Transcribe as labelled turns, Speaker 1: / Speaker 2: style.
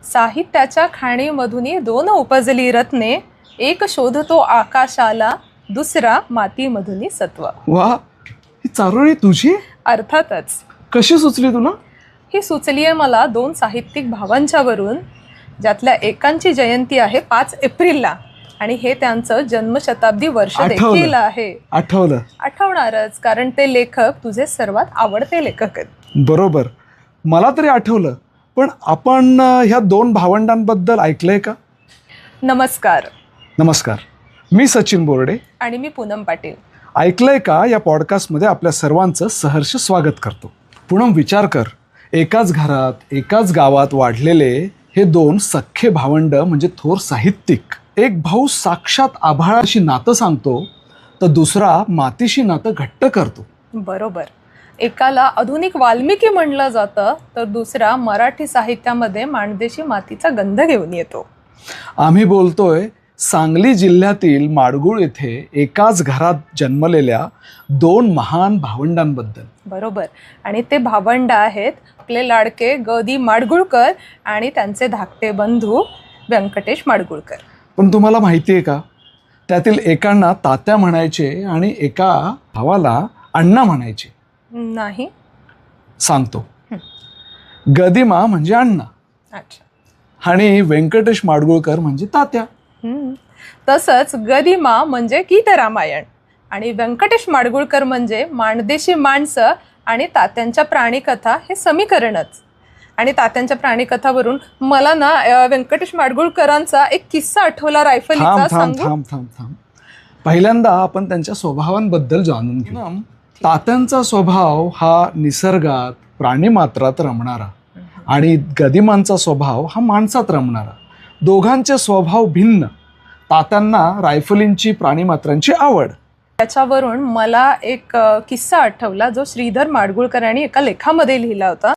Speaker 1: साहित्याच्या खाणीमधून दोन उपजली रत्ने, एक शोधतो आकाशाला, दुसरा मातीमधून सत्व.
Speaker 2: वा, ही चारोळी तुझी?
Speaker 1: अर्थातच.
Speaker 2: कशी सुचली तुला?
Speaker 1: ही सुचली आहे मला दोन साहित्यिक भावांच्या वरून, ज्यातल्या एकांची जयंती आहे 5 एप्रिलला आणि हे त्यांचं जन्मशताब्दी वर्ष देखील आहे. आठवणारच, कारण ते लेखक तुझे सर्वात आवडते लेखक आहेत.
Speaker 2: बरोबर, मला तरी आठवलं. पण आपण ह्या दोन भावंडांबद्दल ऐकलंय का?
Speaker 1: नमस्कार.
Speaker 2: नमस्कार, मी सचिन बोर्डे
Speaker 1: आणि मी पूनम पाटील.
Speaker 2: ऐकलंय का या पॉडकास्टमध्ये आपल्या सर्वांचं सहर्ष स्वागत करतो. पूनम, विचार कर, एकाच घरात एकाच गावात वाढलेले हे दोन सख्खे भावंड म्हणजे थोर साहित्यिक. एक भाऊ साक्षात आभाळाशी नातं सांगतो तर दुसरा मातीशी नातं घट्ट करतो.
Speaker 1: बरोबर. एकाला आधुनिक वाल्मिकी म्हणलं जातं तर दुसरा मराठी साहित्यामध्ये माणदेशी मातीचा गंध घेऊन येतो.
Speaker 2: आम्ही बोलतोय सांगली जिल्ह्यातील माडगुळ येथे एकाच घरात जन्मलेल्या दोन महान भावंडांबद्दल.
Speaker 1: बरोबर. आणि ते भावंड आहेत आपले लाडके ग दी माडगुळकर आणि त्यांचे धाकटे बंधू व्यंकटेश माडगुळकर.
Speaker 2: पण तुम्हाला माहिती आहे का, त्यातील एकांना तात्या म्हणायचे आणि एका भावाला अण्णा म्हणायचे.
Speaker 1: नाही.
Speaker 2: सांगतो. गदिमा म्हणजे अण्णा.
Speaker 1: अच्छा.
Speaker 2: आणि व्यंकटेश माडगुळकर म्हणजे तात्या.
Speaker 1: तसंच गदिमा म्हणजे गीतरामायण आणि व्यंकटेश माडगुळकर म्हणजे माणदेशी माणसं आणि तात्यांच्या प्राणीकथा हे समीकरणच. आणि तात्यांच्या प्राणीकथावरून मला ना व्यंकटेश माडगुळकरांचा एक किस्सा आठवला रायफलीचा.
Speaker 2: थांब. पहिल्यांदा आपण त्यांच्या स्वभावांबद्दल जाणून घेऊ. तात्यांचा स्वभाव हा निसर्गात प्राणीमात्रात रमणारा आणि गदिमांचा स्वभाव हा माणसात रमणारा. दोघांचे स्वभाव भिन्न. तात्यांना रायफलींची प्राणीमात्रांची आवड.
Speaker 1: त्याच्यावरून मला एक किस्सा आठवला जो श्रीधर माडगुळकर यांनी एका लेखामध्ये लिहिला होता.